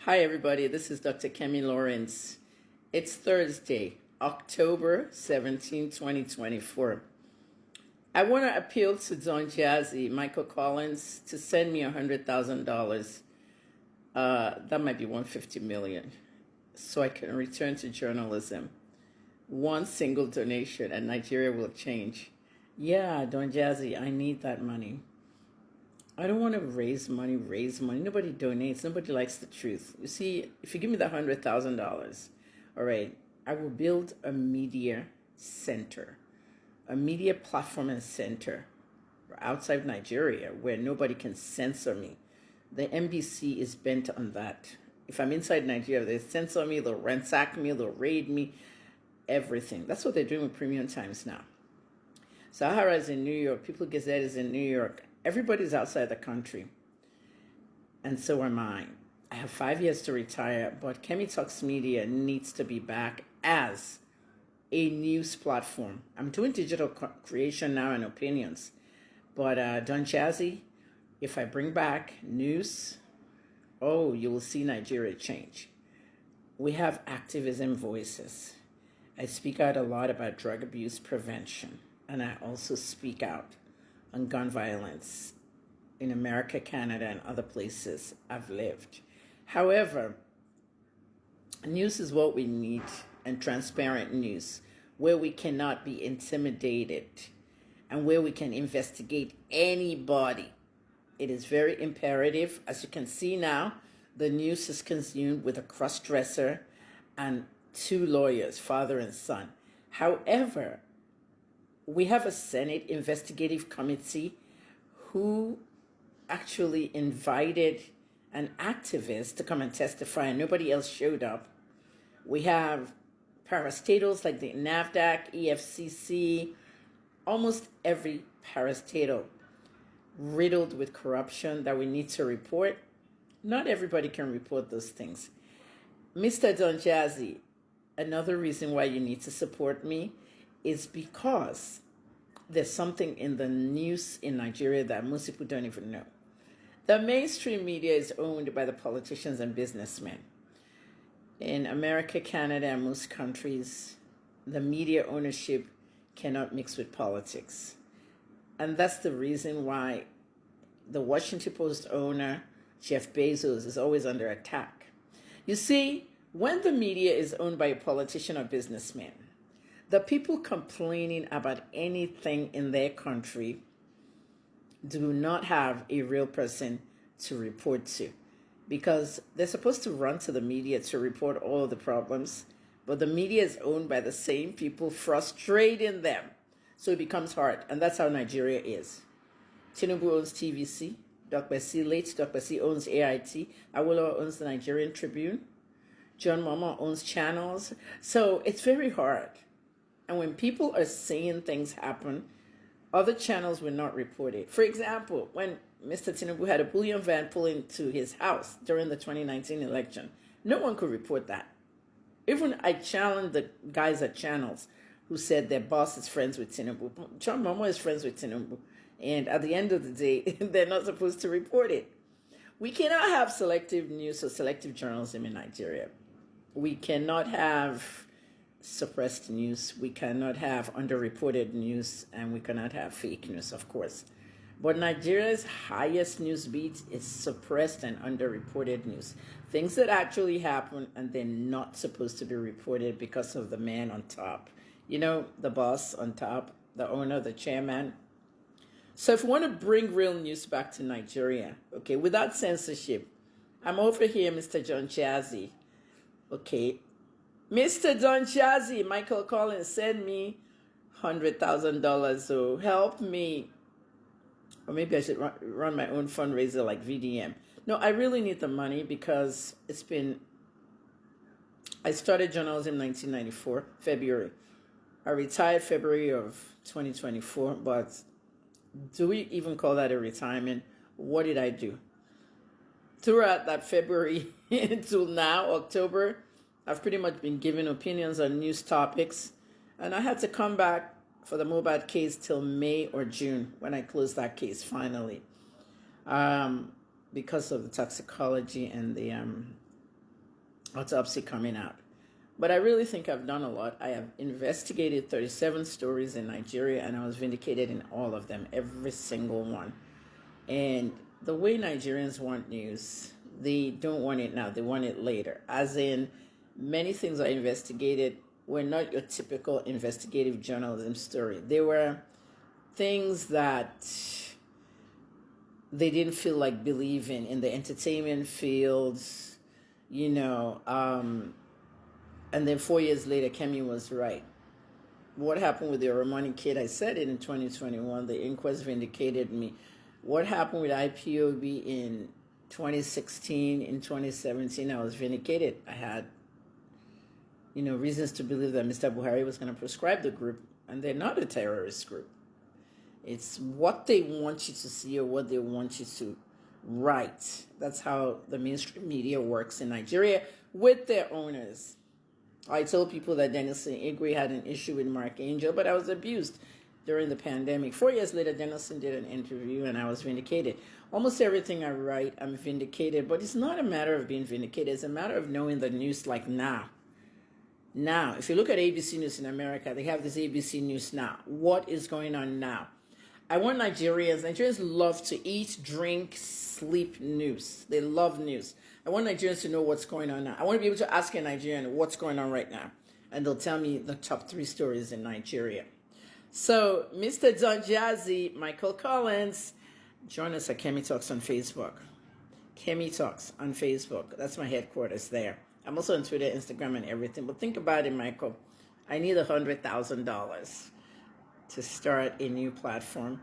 Hi, everybody. This is Dr. Kemi Lawrence. It's Thursday, October 17, 2024. I want to appeal to Don Jazzy, Michael Collins, to send me $100,000. That might be $150 million, so I can return to journalism. One single donation and Nigeria will change. Yeah, Don Jazzy, I need that money. I don't want to raise money. Nobody donates. Nobody likes the truth. You see, if you give me the $100,000, all right, I will build a media center, a media platform and center outside Nigeria where nobody can censor me. The NBC is bent on that. If I'm inside Nigeria, they censor me, they'll ransack me, they'll raid me, everything. That's what they're doing with Premium Times now. Sahara is in New York. People Gazette is in New York. Everybody's outside the country, and so am I. I have 5 years to retire, but Kemitalksmedia needs to be back as a news platform. I'm doing digital creation now and opinions, but Don Jazzy, if I bring back news, oh, you will see Nigeria change. We have activism voices. I speak out a lot about drug abuse prevention, and I also speak out on gun violence in America, Canada, and other places I've lived. However, news is what we need, and transparent news, where we cannot be intimidated and where we can investigate anybody. It is very imperative. As you can see now, the news is consumed with a cross-dresser and two lawyers, father and son. However, we have a Senate investigative committee who actually invited an activist to come and testify, and nobody else showed up. We have parastatals like the NAFDAC, EFCC, almost every parastatal riddled with corruption that we need to report. Not everybody can report those things. Mr. Don Jazzy, another reason why you need to support me is because there's something in the news in Nigeria that most people don't even know. The mainstream media is owned by the politicians and businessmen. In America, Canada, and most countries, the media ownership cannot mix with politics. And that's the reason why the Washington Post owner, Jeff Bezos, is always under attack. You see, when the media is owned by a politician or businessman, the people complaining about anything in their country do not have a real person to report to, because they're supposed to run to the media to report all of the problems, but the media is owned by the same people, frustrating them. So it becomes hard, and that's how Nigeria is. Tinubu owns TVC, Dr. C owns AIT, Awolowo owns the Nigerian Tribune, John Mama owns channels. So it's very hard. And when people are saying things happen, other channels will not report it. For example, when Mr. Tinubu had a bullion van pull into his house during the 2019 election, no one could report that. Even I challenged the guys at channels who said their boss is friends with Tinubu. John Momo is friends with Tinubu. And at the end of the day, they're not supposed to report it. We cannot have selective news or selective journalism in Nigeria. We cannot have suppressed news, we cannot have underreported news, and we cannot have fake news, of course. But Nigeria's highest news beat is suppressed and underreported news. Things that actually happen and they're not supposed to be reported because of the man on top. You know, the boss on top, the owner, the chairman. So if we want to bring real news back to Nigeria, okay, without censorship, I'm over here, Mr. Don Jazzy. Okay, Mr. Don Jazzy, Michael Collins, send me $100,000, so help me. Or maybe I should run my own fundraiser like VDM. No, I really need the money because I started journalism in 1994, February. I retired February of 2024, but do we even call that a retirement? What did I do? Throughout that February until now, October, I've pretty much been giving opinions on news topics, and I had to come back for the Mobad case till May or June when I closed that case finally, because of the toxicology and the autopsy coming out. But I really think I've done a lot. I have investigated 37 stories in Nigeria, and I was vindicated in all of them, every single one. And the way Nigerians want news, they don't want it now, they want it later. As in, many things I investigated were not your typical investigative journalism story. They were things that they didn't feel like believing in the entertainment fields, you know. And then 4 years later, Kemi was right. What happened with the Romani kid? I said it in 2021. The inquest vindicated me. What happened with IPOB in 2016, in 2017, I was vindicated. I had, reasons to believe that Mr. Buhari was going to prescribe the group, and they're not a terrorist group. It's what they want you to see or what they want you to write. That's how the mainstream media works in Nigeria with their owners. I told people that Danielson Igwe had an issue with Mark Angel, but I was abused during the pandemic. 4 years later, Danielson did an interview, and I was vindicated. Almost everything I write, I'm vindicated, but it's not a matter of being vindicated. It's a matter of knowing the news like now. Now, if you look at ABC News in America, they have this ABC News Now. What is going on now? I want Nigerians love to eat, drink, sleep news. They love news. I want Nigerians to know what's going on now. I want to be able to ask a Nigerian what's going on right now. And they'll tell me the top 3 stories in Nigeria. So, Mr. Don Jazzy, Michael Collins, join us at Kemi Talks on Facebook. Kemi Talks on Facebook. That's my headquarters there. I'm also on Twitter, Instagram, and everything. But think about it, Michael. I need $100,000 to start a new platform.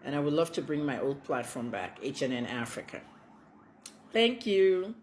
And I would love to bring my old platform back, HNN Africa. Thank you.